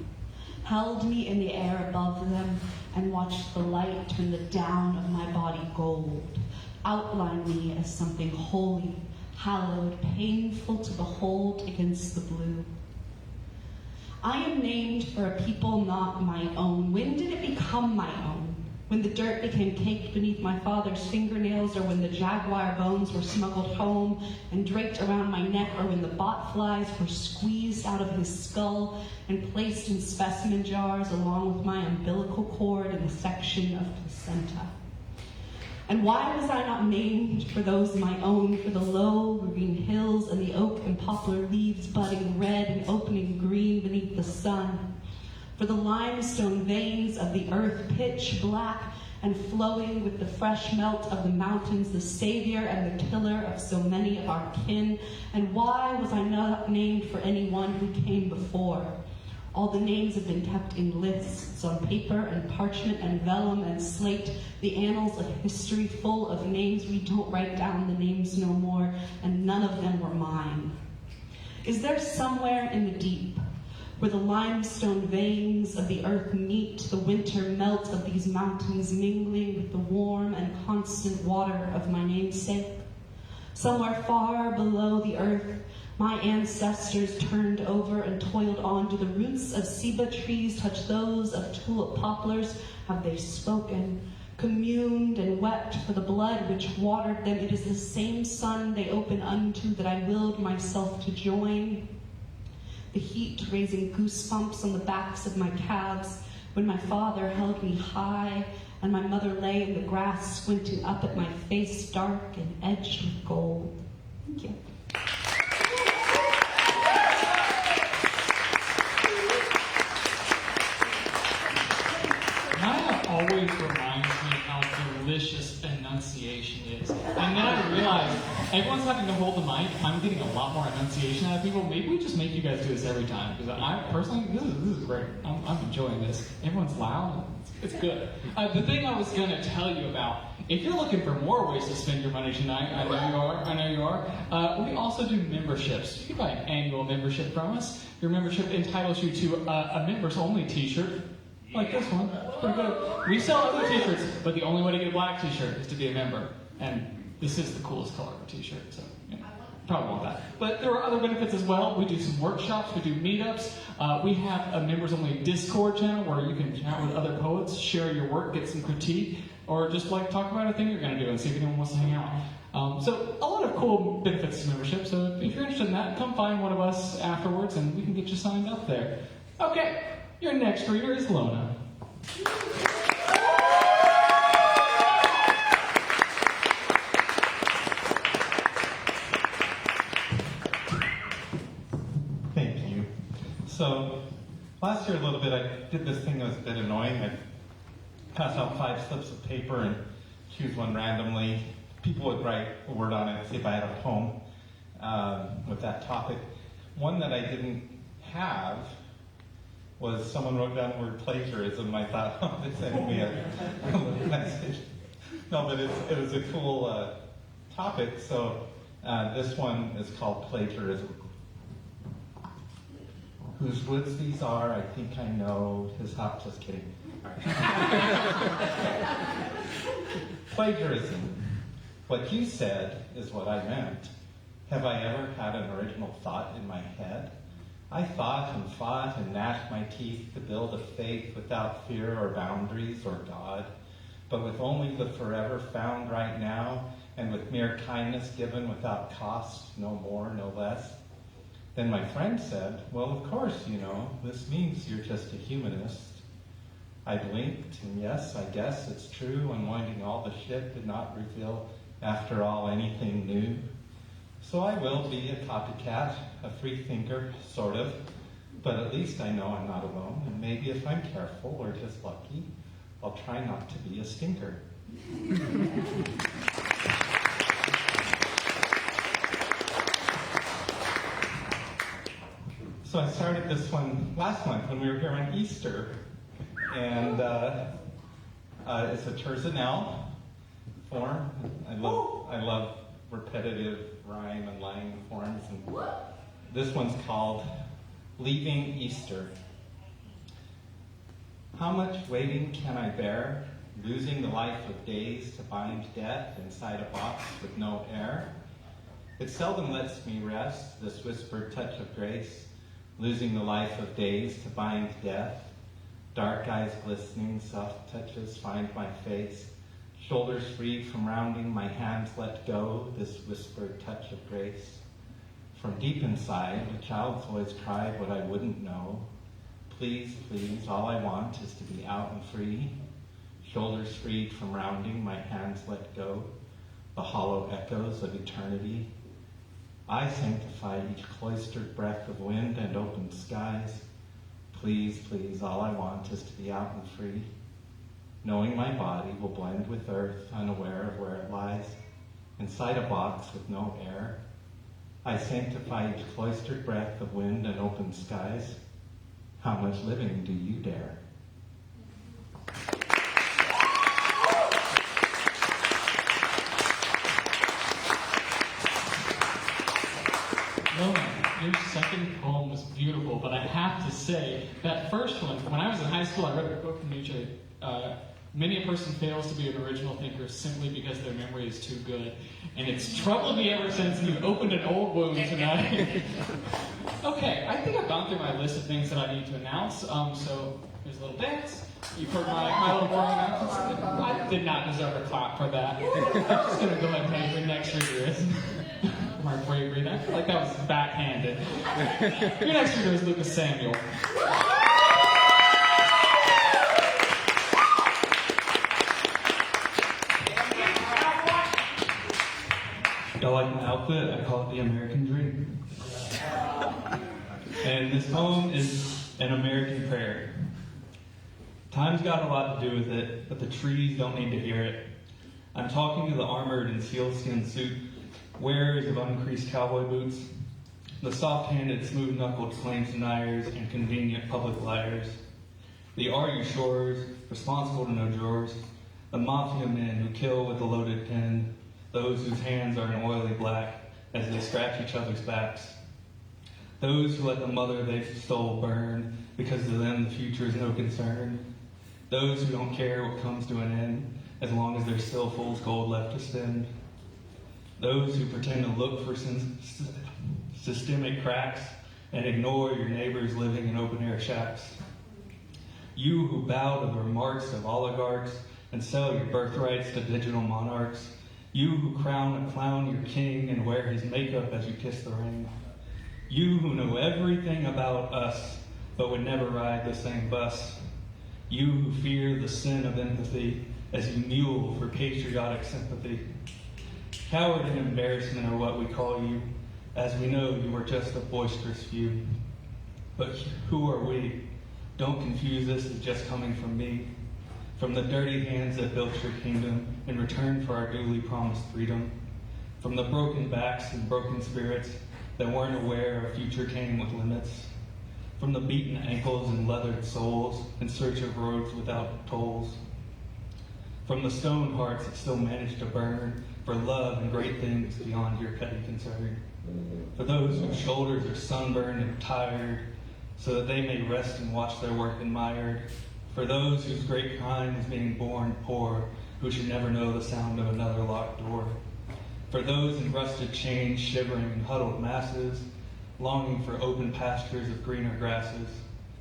held me in the air above them, and watched the light turn the down of my body gold, outline me as something holy, hallowed, painful to behold against the blue. I am named for a people not my own. When did it become my own? When the dirt became caked beneath my father's fingernails, or when the jaguar bones were smuggled home and draped around my neck, or when the botflies were squeezed out of his skull and placed in specimen jars along with my umbilical cord and a section of placenta. And why was I not named for those my own, for the low green hills and the oak and poplar leaves budding red and opening green beneath the sun? For the limestone veins of the earth pitch black and flowing with the fresh melt of the mountains, the savior and the killer of so many of our kin? And why was I not named for anyone who came before? All the names have been kept in lists on paper and parchment and vellum and slate, the annals of history full of names. We don't write down the names no more, and none of them were mine. Is there somewhere in the deep, where the limestone veins of the earth meet the winter melt of these mountains, mingling with the warm and constant water of my namesake? Somewhere far below the earth, my ancestors turned over and toiled on. Do the roots of ceiba trees touch those of tulip poplars? Have they spoken, communed, and wept for the blood which watered them? It is the same sun they open unto that I willed myself to join. The heat raising goosebumps on the backs of my calves when my father held me high and my mother lay in the grass squinting up at my face, dark and edged with gold. Thank you. Maya always reminds me how delicious enunciation is. And then I realized everyone's having to hold the mic. I'm getting a lot more enunciation out of people. Maybe we just make you guys do this every time. Because I personally, this is great. I'm enjoying this. Everyone's loud. It's good. The thing I was going to tell you about, if you're looking for more ways to spend your money tonight, I know you are, we also do memberships. You can buy an annual membership from us. Your membership entitles you to a members-only t-shirt, like this one. It's pretty good. We sell other t-shirts, but the only way to get a black t-shirt is to be a member. And this is the coolest color of a t-shirt, so probably want that. But there are other benefits as well. We do some workshops, we do meetups. We have a members-only Discord channel where you can chat with other poets, share your work, get some critique, or just like talk about a thing you're going to do and see if anyone wants to hang out. So a lot of cool benefits to membership. So if you're interested in that, come find one of us afterwards and we can get you signed up there. Okay, your next reader is Lona. Thank you. So last year a little bit, I did this thing that was a bit annoying. I passed out 5 slips of paper and choose one randomly. People would write a word on it, see if I had a poem with that topic. One that I didn't have was someone wrote down the word plagiarism. I thought, oh, they're sending me a little message. No, but it was a cool topic. So this one is called Plagiarism. Whose woods these are, I think I know. His hop, just kidding. Plagiarism. What you said is what I meant. Have I ever had an original thought in my head? I thought and fought and gnashed my teeth to build a faith without fear or boundaries or God, but with only the forever found right now, and with mere kindness given without cost, no more, no less. Then my friend said, well, of course, this means you're just a humanist. I blinked, and yes, I guess it's true. Unwinding all the shit did not reveal, after all, anything new. So I will be a copycat, a free thinker, sort of. But at least I know I'm not alone, and maybe if I'm careful or just lucky, I'll try not to be a stinker. So I started this one last month when we were here on Easter. And it's a terzinal form. I love repetitive rhyme and line forms. And this one's called Leaving Easter. How much waiting can I bear, losing the life of days to bind death inside a box with no air? It seldom lets me rest, this whispered touch of grace, losing the life of days to bind death. Dark eyes glistening, soft touches find my face. Shoulders freed from rounding, my hands let go, this whispered touch of grace. From deep inside, a child's voice cried what I wouldn't know. Please, please, all I want is to be out and free. Shoulders freed from rounding, my hands let go. The hollow echoes of eternity. I sanctify each cloistered breath of wind and open skies. Please, please, all I want is to be out and free. Knowing my body will blend with earth, unaware of where it lies. Inside a box with no air. I sanctify each cloistered breath of wind and open skies. How much living do you dare? Lona, your second poem was beautiful, but I have to say, that first one, when I was in high school, I read a book from Nietzsche. Many a person fails to be an original thinker simply because their memory is too good. And it's troubled me ever since, and you've opened an old wound tonight. Okay, I think I've gone through my list of things that I need to announce. So here's a little dance. You've heard my little boring announcements. I did not deserve a clap for that. I'm just going to go ahead and pay your next reader is my bravery. I feel like that was backhanded. Your next reader is Lucas Samuel. Y'all like my outfit? I call it the American Dream. And this poem is an American prayer. Time's got a lot to do with it, but the trees don't need to hear it. I'm talking to the armored and sealskin suit, wearers of uncreased cowboy boots, the soft-handed, smooth-knuckled claims deniers and convenient public liars, the are you sure's, responsible to no drawers, the mafia men who kill with a loaded pen, those whose hands are an oily black as they scratch each other's backs, those who let the mother they stole burn because to them the future is no concern, those who don't care what comes to an end as long as there's still fool's gold left to spend, those who pretend to look for systemic cracks and ignore your neighbors living in open-air shacks, you who bow to the remarks of oligarchs and sell your birthrights to digital monarchs, you who crown a clown your king and wear his makeup as you kiss the ring, you who know everything about us but would never ride the same bus, you who fear the sin of empathy as you mule for patriotic sympathy. Coward and embarrassment are what we call you, as we know you are just a boisterous few. But who are we? Don't confuse this as just coming from me, from the dirty hands that built your kingdom in return for our duly promised freedom, from the broken backs and broken spirits that weren't aware our future came with limits, from the beaten ankles and leathered soles in search of roads without tolls, from the stoned hearts that still managed to burn for love and great things beyond your petty concern, for those whose shoulders are sunburned and tired so that they may rest and watch their work admired, for those whose great crime is being born poor, who should never know the sound of another locked door, for those in rusted chains shivering in huddled masses, longing for open pastures of greener grasses,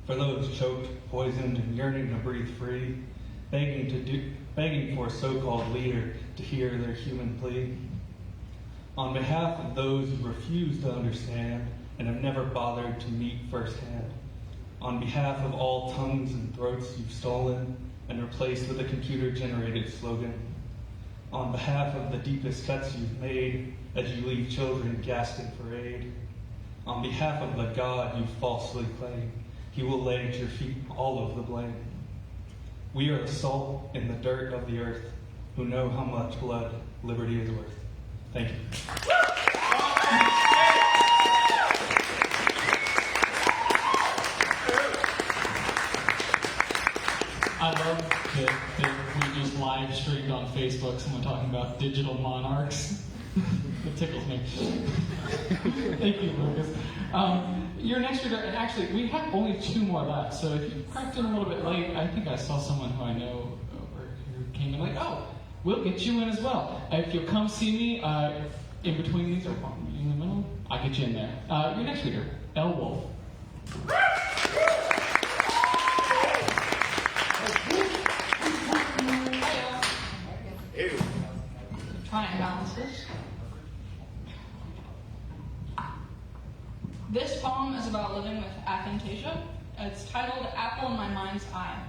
for those choked, poisoned, and yearning to breathe free, begging for a so-called leader to hear their human plea. On behalf of those who refuse to understand and have never bothered to meet firsthand, on behalf of all tongues and throats you've stolen and replaced with a computer-generated slogan, on behalf of the deepest cuts you've made as you leave children gasping for aid, on behalf of the God you falsely claim, he will lay at your feet all of the blame. We are the salt in the dirt of the earth who know how much blood liberty is worth. Thank you. I love that we just live streamed on Facebook someone talking about digital monarchs. It tickles me. Thank you, Lucas. Your next reader, and actually, we have only 2 more left, so if you cracked in a little bit late, I think I saw someone who I know over here came in like, oh, we'll get you in as well. If you'll come see me in between these, or in the middle, I'll get you in there. Your next reader, L. Wolf. Try and balance this. This poem is about living with aphantasia. It's titled Apple in My Mind's Eye.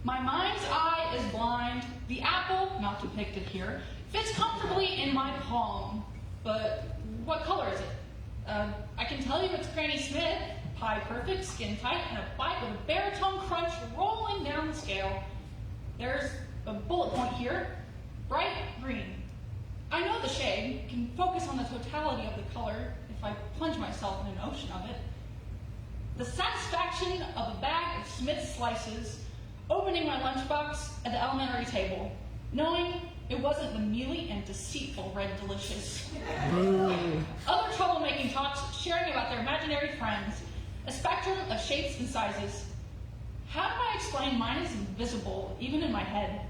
My mind's eye is blind. The apple, not depicted here, fits comfortably in my palm. But what color is it? I can tell you it's Granny Smith, pie perfect, skin tight, and a bite with a baritone crunch rolling down the scale. There's a bullet point here, bright green. I know the shade, can focus on the totality of the color if I plunge myself in an ocean of it. The satisfaction of a bag of Smith's slices, opening my lunchbox at the elementary table, knowing it wasn't the mealy and deceitful Red Delicious. Other troublemaking talks sharing about their imaginary friends, a spectrum of shapes and sizes. How do I explain mine is invisible, even in my head?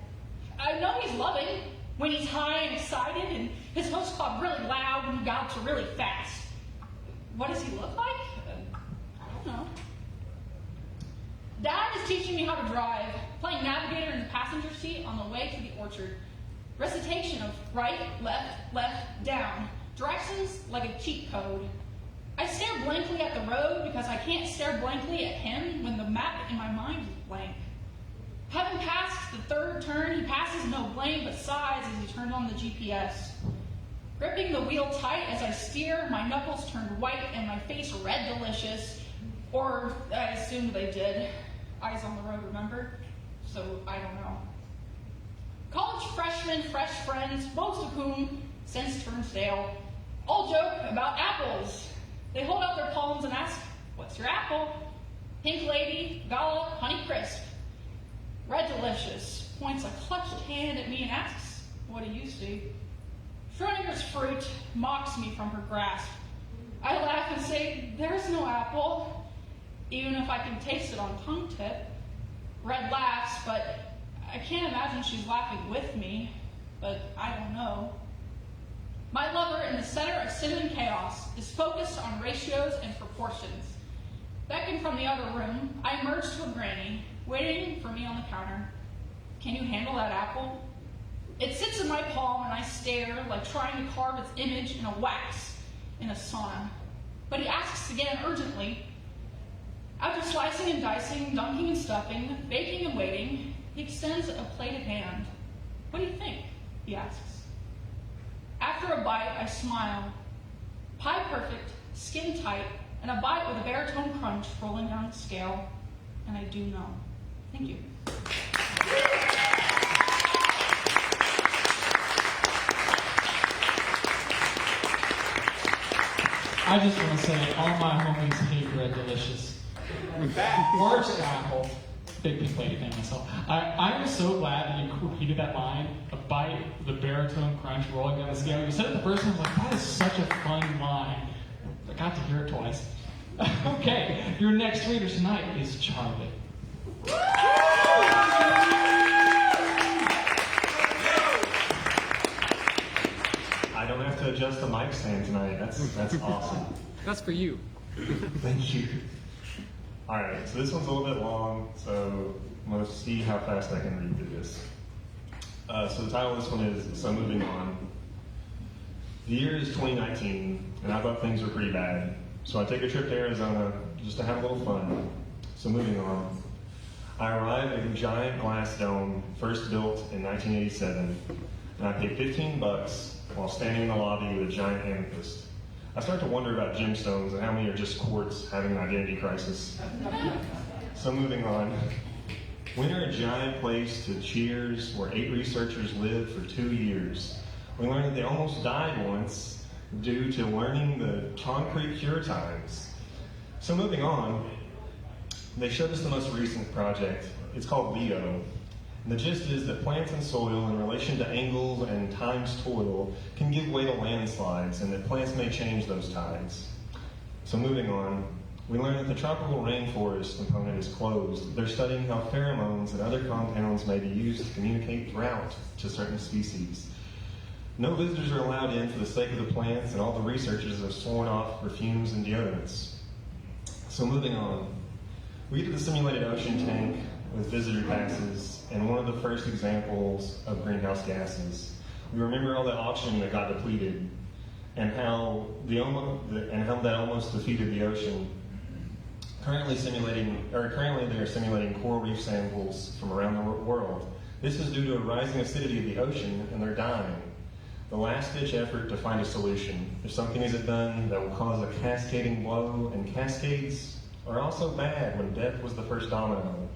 I know he's loving when he's high and excited, and his host club really loud when he gallops really fast. What does he look like? I don't know. Dad is teaching me how to drive, playing navigator in the passenger seat on the way to the orchard. Recitation of right, left, down. Directions like a cheat code. I stare blankly at the road because I can't stare blankly at him when the map in my mind is blank. Having passed the 3rd turn, he passes no blame but sighs as he turns on the GPS. Gripping the wheel tight as I steer, my knuckles turned white and my face red delicious. Or I assumed they did. Eyes on the road, remember? So I don't know. College freshmen, fresh friends, most of whom since turned stale, all joke about apples. They hold out their palms and ask, what's your apple? Pink Lady, Gala, Honey Crisp. Red Delicious points a clutched hand at me and asks, what do you see? Schrodinger's fruit mocks me from her grasp. I laugh and say, there's no apple, even if I can taste it on tongue tip. Red laughs, but I can't imagine she's laughing with me, but I don't know. My lover, in the center of sin and chaos, is focused on ratios and proportions. Beckoned from the other room, I emerge to a granny, waiting for me on the counter. Can you handle that apple? It sits in my palm and I stare, like trying to carve its image in a wax in a sauna. But he asks again urgently. After slicing and dicing, dunking and stuffing, baking and waiting, he extends a plated hand. What do you think? He asks. After a bite, I smile. Pie perfect, skin tight, and a bite with a baritone crunch rolling down the scale. And I do know. Thank you. I just want to say, all my homies hate Red Delicious. Worst apple. Big Pink Lady thing myself. I am so glad that you repeated that line, a bite, the baritone crunch rolling down the scale. You said it the first time, I was like, that is such a fun line. I got to hear it twice. Okay, your next reader tonight is Charlie. I don't have to adjust adjust the mic stand tonight. That's awesome. That's for you. Thank you. All right, so this one's a little bit long, so I'm going to see how fast I can read through this. So the title of this one is So Moving On. The year is 2019, and I thought things were pretty bad. So I take a trip to Arizona just to have a little fun. So moving on. I arrived at a giant glass dome, first built in 1987, and I paid $15 while standing in the lobby with a giant amethyst. I start to wonder about gemstones and how many are just quartz having an identity crisis. So moving on. We enter a giant place to Cheers where 8 researchers lived for 2 years. We learned that they almost died once due to learning the concrete cure times. So moving on, they showed us the most recent project. It's called Leo. And the gist is that plants and soil in relation to angles and times toil can give way to landslides, and that plants may change those tides. So moving on, we learned that the tropical rainforest component is closed. They're studying how pheromones and other compounds may be used to communicate drought to certain species. No visitors are allowed in for the sake of the plants, and all the researchers have sworn off perfumes and deodorants. So moving on, we get to the simulated ocean tank with visitor passes and one of the first examples of greenhouse gases. We remember all the oxygen that got depleted and how that almost defeated the ocean. Currently they are simulating coral reef samples from around the world. This is due to a rising acidity of the ocean, and they're dying. The last-ditch effort to find a solution. If something isn't done, that will cause a cascading blow, and cascades are also bad when death was the first domino.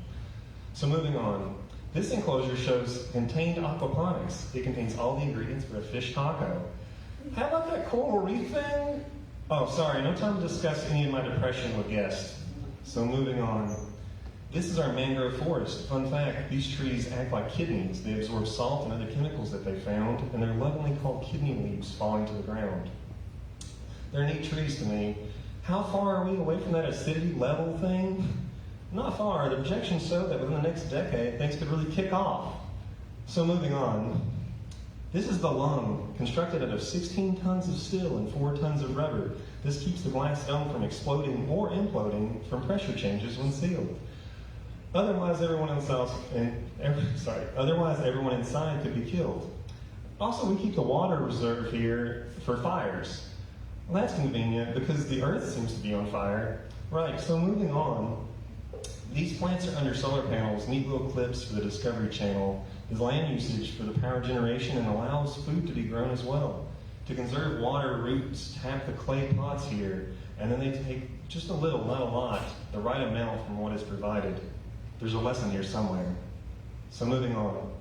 So moving on. This enclosure shows contained aquaponics. It contains all the ingredients for a fish taco. How about that coral reef thing? Oh, sorry, no time to discuss any of my depression with guests. So moving on. This is our mangrove forest. Fun fact, these trees act like kidneys. They absorb salt and other chemicals that they found, and they're lovingly called kidney leaves falling to the ground. They're neat trees to me. How far are we away from that acidity level thing? Not far. The projections show that within the next decade, things could really kick off. So moving on. This is the lung, constructed out of 16 tons of steel and 4 tons of rubber. This keeps the glass dome from exploding or imploding from pressure changes when sealed. Otherwise, everyone inside could be killed. Also, we keep the water reserve here for fires. Well, that's convenient because the earth seems to be on fire. Right, so moving on. These plants are under solar panels, neat little clips for the Discovery Channel. There's land usage for the power generation and allows food to be grown as well. To conserve water, roots tap the clay pots here, and then they take just a little, not a lot, the right amount from what is provided. There's a lesson here somewhere. So moving on.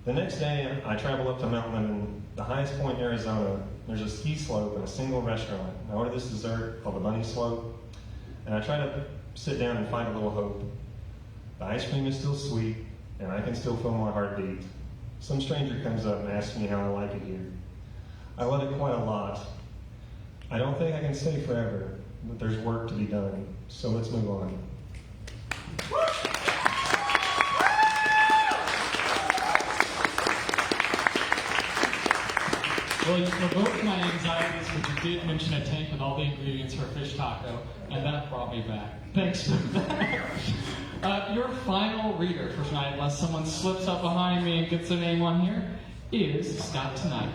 The next day, I travel up to Mount Lemmon, the highest point in Arizona. There's a ski slope and a single restaurant. I order this dessert called the Bunny Slope, and I try to sit down and find a little hope. The ice cream is still sweet, and I can still feel my heartbeat. Some stranger comes up and asks me how I like it here. I love it quite a lot. I don't think I can stay forever, but there's work to be done. So let's move on. Well, you provoked my anxieties because you did mention a tank with all the ingredients for a fish taco, and that brought me back. Thanks for that. Your final reader for tonight, unless someone slips up behind me and gets their name on here, is Scott Tonight.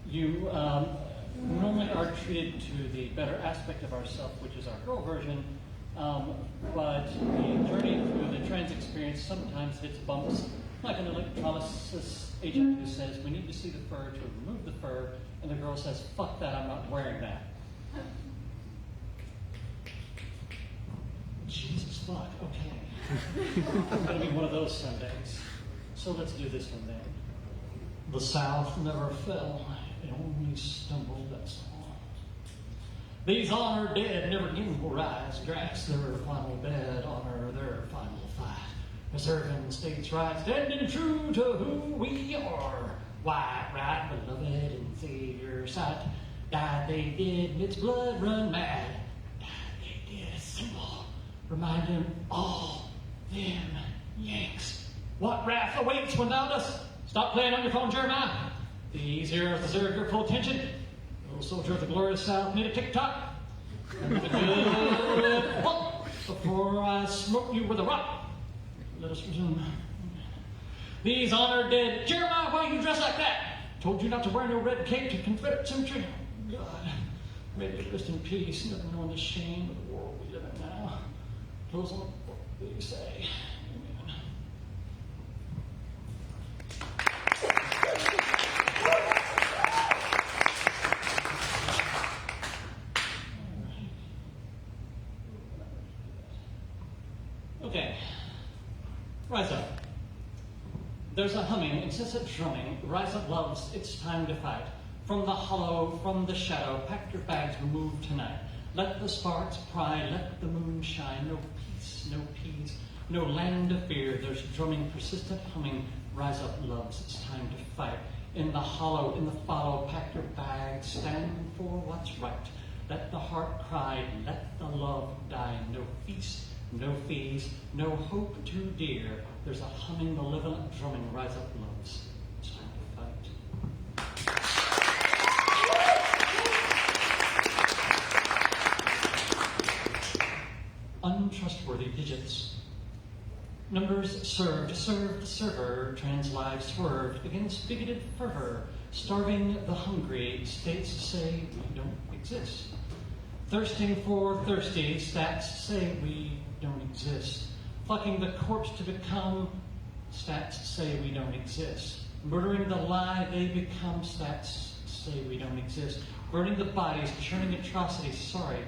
You normally are treated to the better aspect of ourself, which is our girl version, but the journey through the trans experience sometimes hits bumps, like an electrolysis agent who says, we need to see the fur to remove the fur, and the girl says, fuck that, I'm not wearing that. Jesus, fuck, okay. It's gonna be one of those Sundays. So let's do this one then. The South never fell. It only stumbled, that's all. These honored dead never knew rise, grass their final bed, honor their final fight. Preserving states' rights, dead and true to who we are. White, right, beloved in Savior's sight. Died they did, mid's blood run mad. Died they did, a symbol, reminding all them Yanks. What wrath awaits without us? Stop playing on your phone, Jeremiah. These heroes deserve your full attention. Little soldier of the glorious South made a tick-tock. And with a good bump before I smoke you with a rock. Let us resume. These honored dead. Jeremiah, why you dress like that? Told you not to wear no red cape to Confederate cemetery. God, may they rest in peace, never knowing the shame of the world we live in now. Close on what they say. Amen. Okay. Rise up. There's a humming, incessant drumming. Rise up, loves, it's time to fight. From the hollow, from the shadow, pack your bags, move tonight. Let the sparks pry, let the moon shine. No peace, no peace, no land of fear. There's drumming, persistent humming. Rise up, loves, it's time to fight. In the hollow, in the follow, pack your bags, stand for what's right. Let the heart cry, let the love die. No feast, no fees, no hope too dear. There's a humming, malevolent drumming. Rise up, loves. It's time to fight. Untrustworthy digits. Numbers served, the server. Trans lives swerved against bigoted fervor. Starving the hungry. States say we don't exist. Thirsting for thirsty. Stats say we don't exist. Fucking the corpse to become, stats say we don't exist. Murdering the lie they become, stats say we don't exist. Burning the bodies, churning atrocities, sorry,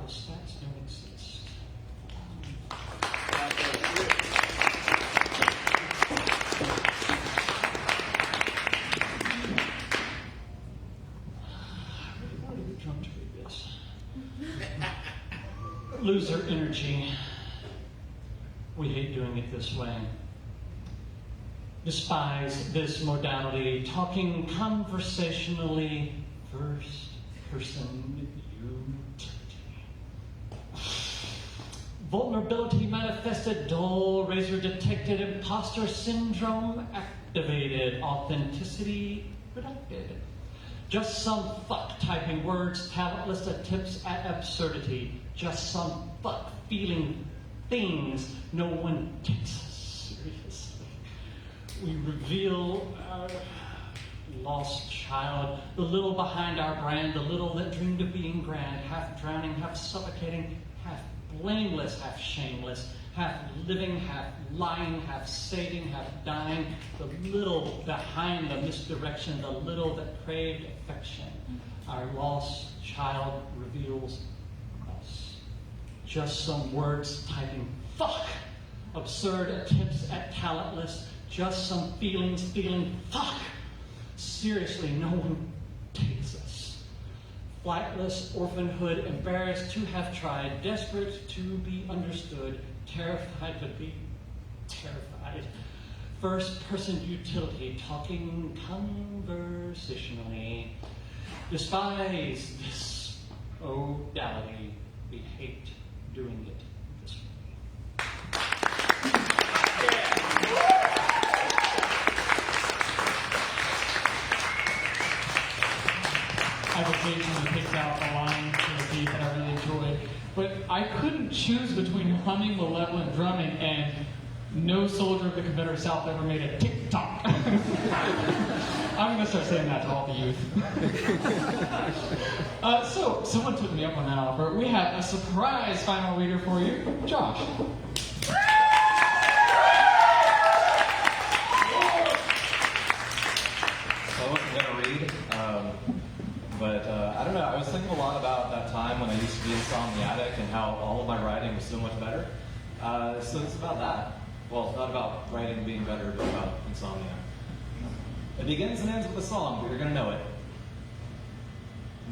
those stats don't exist. I really wanted to be drunk to read this. Loser energy. We hate doing it this way. Despise this modality, talking conversationally, first person utility. Vulnerability manifested, dull razor detected, imposter syndrome activated, authenticity reducted. Just some fuck typing words, talentless attempts at absurdity. Just some fuck feeling things no one takes us seriously. We reveal our lost child, the little behind our brand, the little that dreamed of being grand, half drowning, half suffocating, half blameless, half shameless, half living, half lying, half saving, half dying, the little behind the misdirection, the little that craved affection. Our lost child reveals us. Just some words typing fuck, absurd attempts at talentless, just some feelings feeling fuck. Seriously, no one takes us. Flightless orphanhood, embarrassed to have tried, desperate to be understood, terrified to be terrified. First person utility, talking conversationally. Despise this modality. We hate doing it this way. I've occasionally picked out a line to repeat that I really enjoyed, but I couldn't choose between humming, malevolent drumming and no soldier of the Confederate South ever made a tick-tock. I'm going to start saying that to all the youth. So, someone took me up on that offer. We have a surprise final reader for you, Josh. I wasn't going to read, but I don't know. I was thinking a lot about that time when I used to be insomniatic and how all of my writing was so much better. So it's about that. Well, it's not about writing being better, but about insomnia. It begins and ends with a song, but you're going to know it.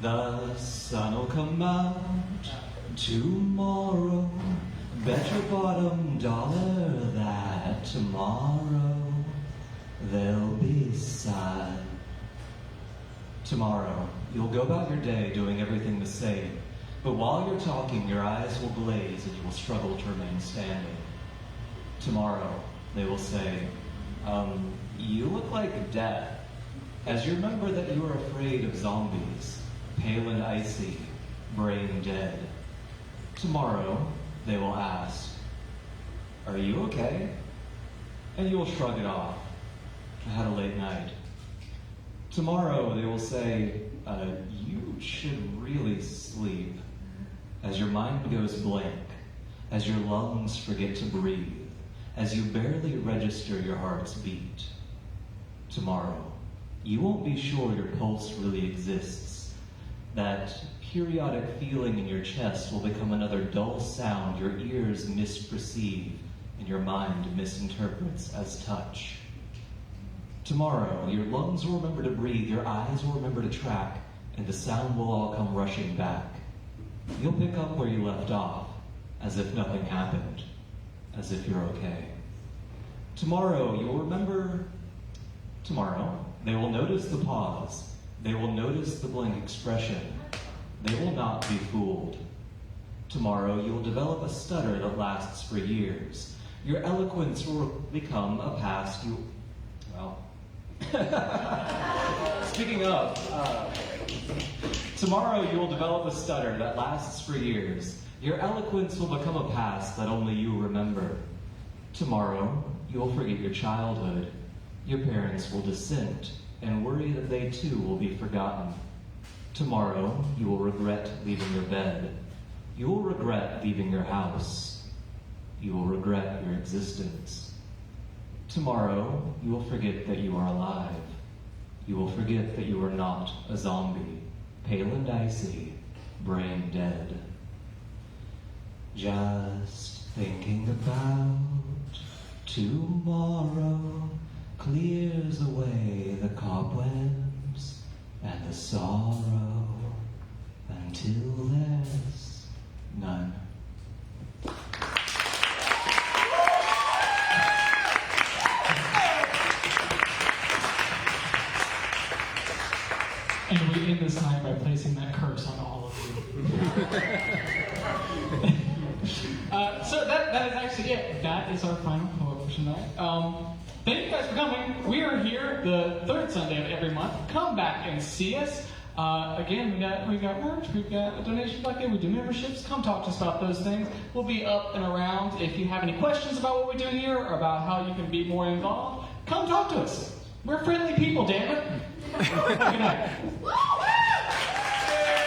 The sun'll come out tomorrow. Bet your bottom dollar that tomorrow they'll be sad. Tomorrow, you'll go about your day doing everything the same, but while you're talking, your eyes will glaze and you will struggle to remain standing. Tomorrow, they will say, you look like death, as you remember that you are afraid of zombies, pale and icy, brain dead. Tomorrow, they will ask, are you okay? And you will shrug it off. I had a late night. Tomorrow, they will say, you should really sleep, as your mind goes blank, as your lungs forget to breathe, as you barely register your heart's beat. Tomorrow, you won't be sure your pulse really exists. That periodic feeling in your chest will become another dull sound your ears misperceive and your mind misinterprets as touch. Tomorrow, your lungs will remember to breathe, your eyes will remember to track, and the sound will all come rushing back. You'll pick up where you left off, as if nothing happened, as if you're okay. Tomorrow, you'll remember. Tomorrow, they will notice the pause. They will notice the blank expression. They will not be fooled. Tomorrow, you will develop a stutter that lasts for years. Your eloquence will become a past you... Well... Speaking of, tomorrow you will develop a stutter that lasts for years. Your eloquence will become a past that only you remember. Tomorrow, you will forget your childhood. Your parents will dissent and worry that they too will be forgotten. Tomorrow, you will regret leaving your bed. You will regret leaving your house. You will regret your existence. Tomorrow, you will forget that you are alive. You will forget that you are not a zombie, pale and icy, brain dead. Just thinking about tomorrow clears away the cobwebs and the sorrow until there's none. And we end this night by placing that curse on all of you. So that is actually it. That is our final poem for tonight. Thank you guys for coming. We are here the third Sunday of every month. Come back and see us. Again, we got merch, we've got a donation bucket, we do memberships. Come talk to us about those things. We'll be up and around. If you have any questions about what we do here or about how you can be more involved, come talk to us. We're friendly people, damn it. Good night.